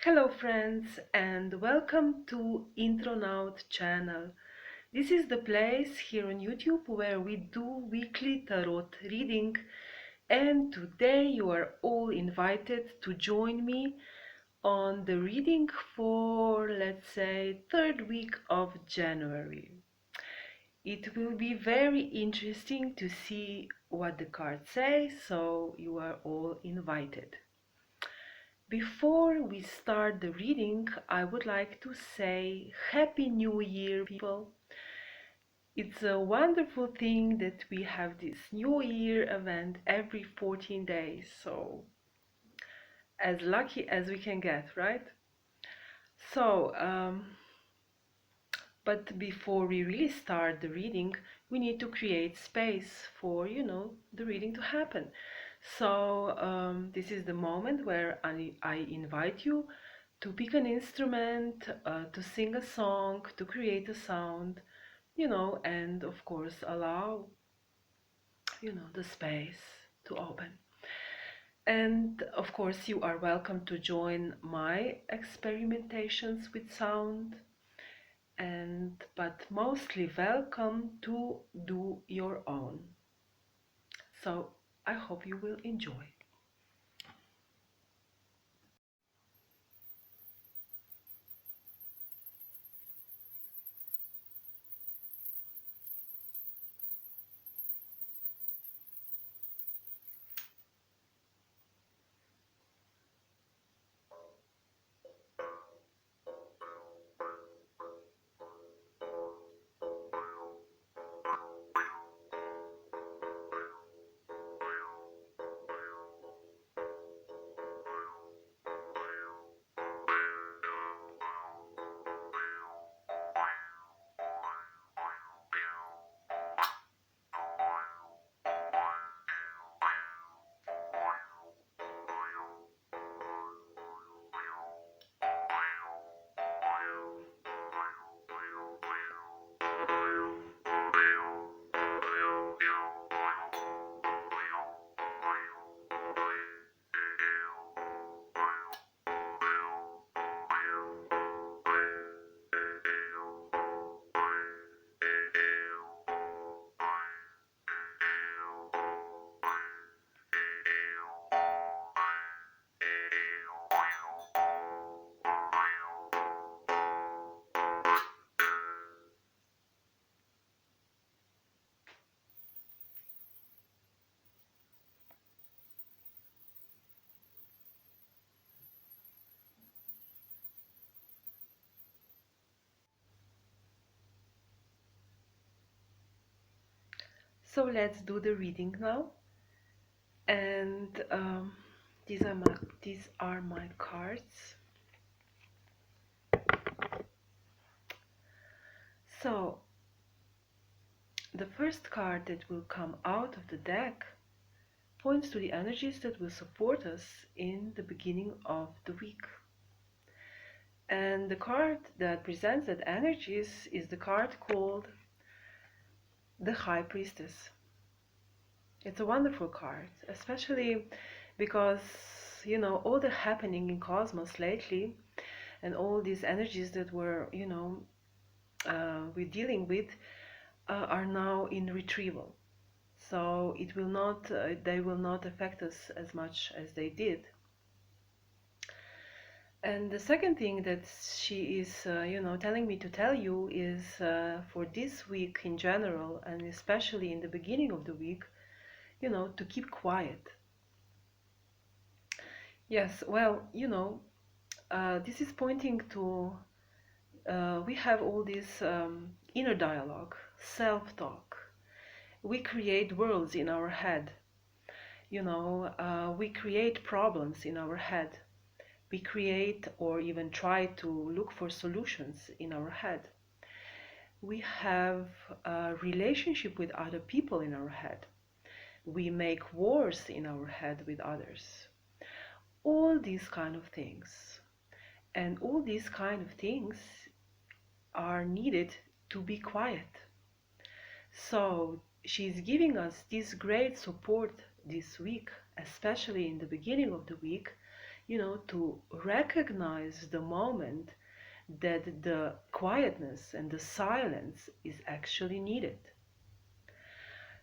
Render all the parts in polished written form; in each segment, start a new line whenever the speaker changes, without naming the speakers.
Hello friends and welcome to Intronaut channel. This is the place here on YouTube where we do weekly tarot reading, and today you are all invited to join me on the reading for, let's say, third week of January. It will be very interesting to see what the cards say, so you are all invited. Before we start the reading, I would like to say Happy New Year, people. It's a wonderful thing that we have this New Year event every 14 days, so as lucky as we can get, right? So, but before we really start the reading, we need to create space for, the reading to happen. So, this is the moment where I invite you to pick an instrument, to sing a song, to create a sound, and of course allow, the space to open. And of course, you are welcome to join my experimentations with sound, and but mostly welcome to do your own. So I hope you will enjoy. So let's do the reading now. And these are my cards. So the first card that will come out of the deck points to the energies that will support us in the beginning of the week. And the card that presents that energies is the card called the High Priestess. It's a wonderful card, especially because, all the happening in cosmos lately and all these energies that we're dealing with are now in retrieval. So they will not affect us as much as they did. And the second thing that she is, telling me to tell you is for this week in general, and especially in the beginning of the week, to keep quiet. Yes, well, this is pointing to we have all this inner dialogue, self-talk. We create worlds in our head. We create problems in our head. We create or even try to look for solutions in our head. We have a relationship with other people in our head. We make wars in our head with others. All these kind of things. And all these kind of things are needed to be quiet. So she's giving us this great support this week, especially in the beginning of the week, to recognize the moment that the quietness and the silence is actually needed.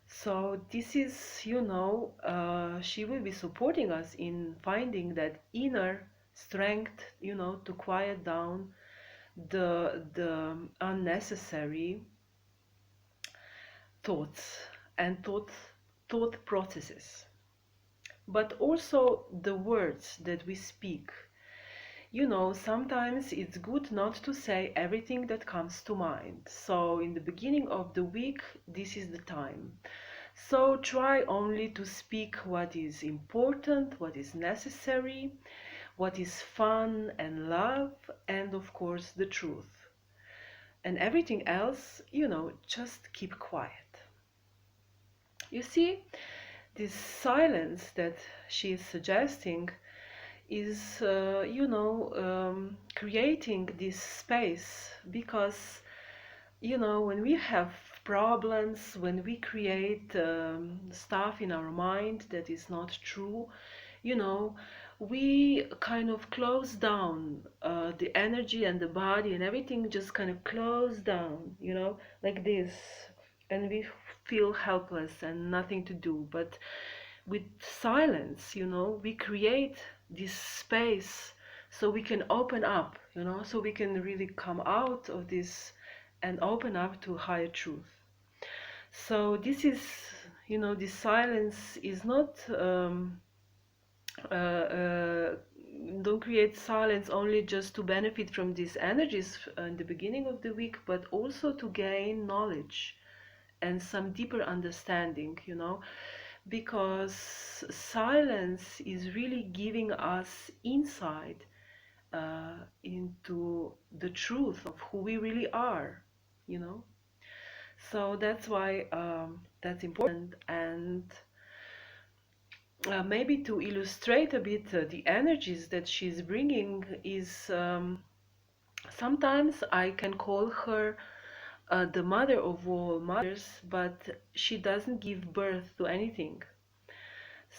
So this is, she will be supporting us in finding that inner strength, to quiet down the unnecessary thoughts and thought processes, but also the words that we speak. Sometimes it's good not to say everything that comes to mind. So in the beginning of the week, this is the time. So try only to speak what is important, what is necessary, what is fun and love, and of course the truth. And everything else, just keep quiet. You see, this silence that she is suggesting is, creating this space because, when we have problems, when we create stuff in our mind that is not true, you know, we kind of close down the energy and the body and everything just kind of close down, like this. And we feel helpless and nothing to do. But with silence, we create this space so we can open up, so we can really come out of this and open up to higher truth. So this is, this silence is not, uh, uh, don't create silence only just to benefit from these energies in the beginning of the week, but also to gain knowledge and some deeper understanding, because silence is really giving us insight into the truth of who we really are, you know. So that's why that's important. And maybe to illustrate a bit the energies that she's bringing is, sometimes I can call her the mother of all mothers, but she doesn't give birth to anything.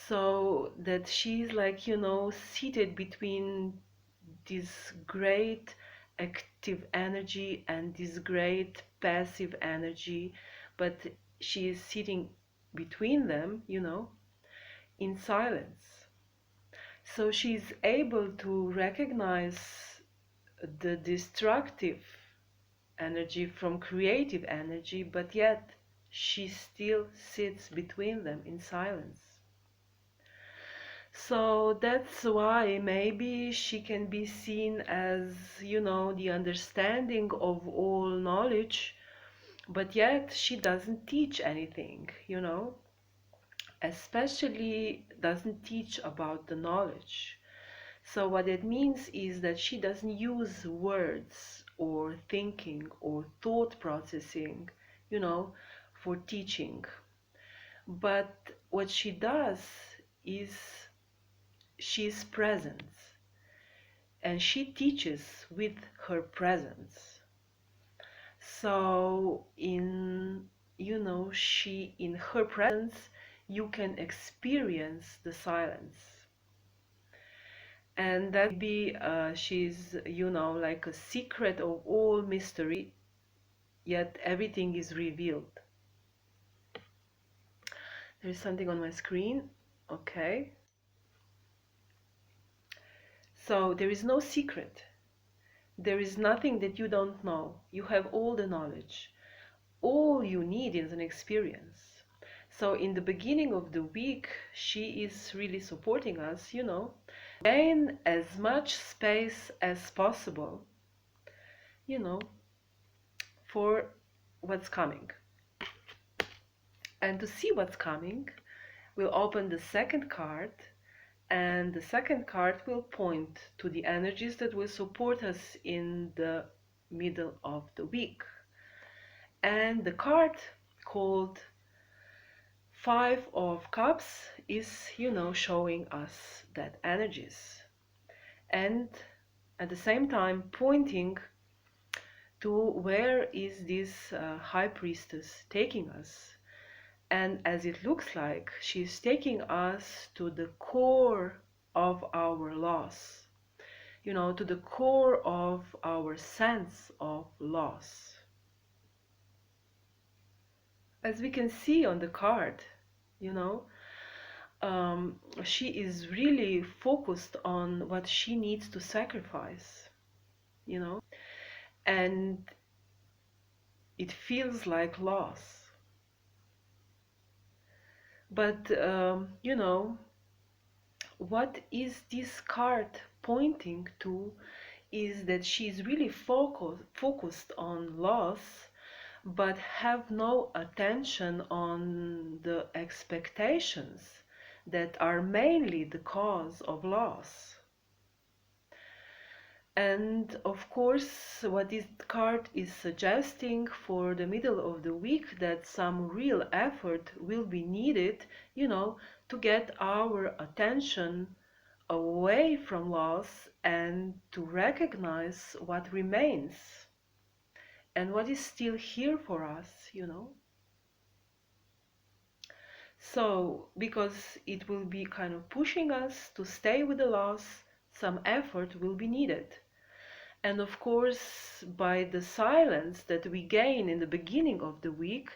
So that she's like, seated between this great active energy and this great passive energy, but she is sitting between them, in silence. So she's able to recognize the destructive energy from creative energy, but yet she still sits between them in silence. So that's why maybe she can be seen as, the understanding of all knowledge, but yet she doesn't teach anything, especially doesn't teach about the knowledge. So what it means is that she doesn't use words or thinking or thought processing, for teaching. But what she does is she's present and she teaches with her presence. So she in her presence you can experience the silence. And that be she's, like a secret of all mystery, yet everything is revealed. There's something on my screen. Okay. So there is no secret. There is nothing that you don't know. You have all the knowledge. All you need is an experience. So in the beginning of the week, she is really supporting us, gain as much space as possible, for what's coming. And to see what's coming, we'll open the second card, and the second card will point to the energies that will support us in the middle of the week. And the card called Five of Cups is, showing us that energies. And at the same time pointing to where is this High Priestess taking us. And as it looks like, she's taking us to the core of our loss, to the core of our sense of loss. As we can see on the card, you know, she is really focused on what she needs to sacrifice, you know, and it feels like loss. But, what is this card pointing to is that she's really focused on loss, but have no attention on the expectations that are mainly the cause of loss. And of course, what this card is suggesting for the middle of the week, that some real effort will be needed, to get our attention away from loss and to recognize what remains and what is still here for us. So, because it will be kind of pushing us to stay with the loss, some effort will be needed. And of course, by the silence that we gain in the beginning of the week,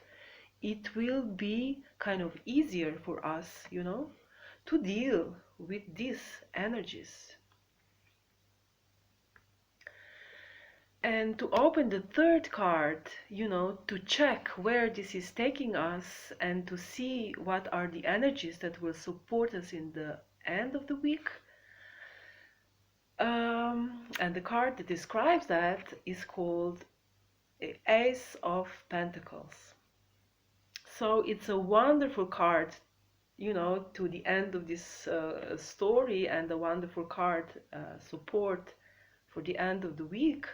it will be kind of easier for us, to deal with these energies. And to open the third card, to check where this is taking us and to see what are the energies that will support us in the end of the week. And the card that describes that is called Ace of Pentacles. So it's a wonderful card, to the end of this story, and a wonderful card support for the end of the week.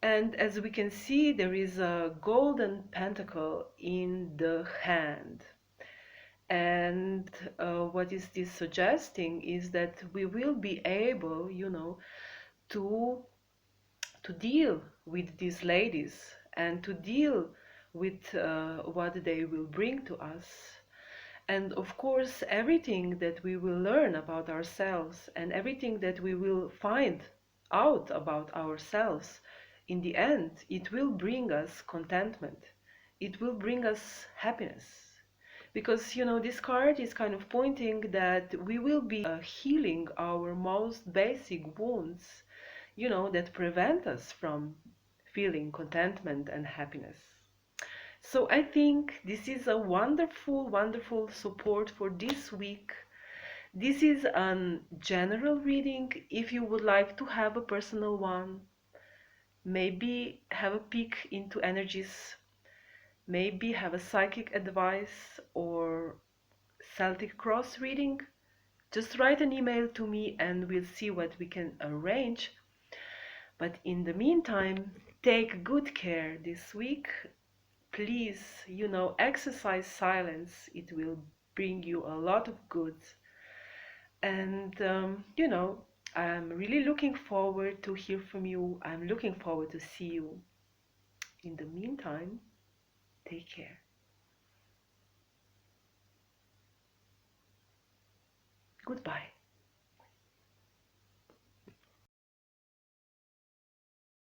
And as we can see, there is a golden pentacle in the hand. And what is this suggesting is that we will be able, to deal with these ladies and to deal with what they will bring to us. And of course, everything that we will learn about ourselves and everything that we will find out about ourselves, in the end, it will bring us contentment. It will bring us happiness. Because, this card is kind of pointing that we will be healing our most basic wounds, that prevent us from feeling contentment and happiness. So I think this is a wonderful, wonderful support for this week. This is a general reading. If you would like to have a personal one, maybe have a peek into energies, maybe have a psychic advice or Celtic cross reading, just write an email to me and we'll see what we can arrange. But in the meantime, take good care this week. Please, exercise silence. It will bring you a lot of good. And, I'm really looking forward to hear from you. I'm looking forward to see you. In the meantime, take care. Goodbye.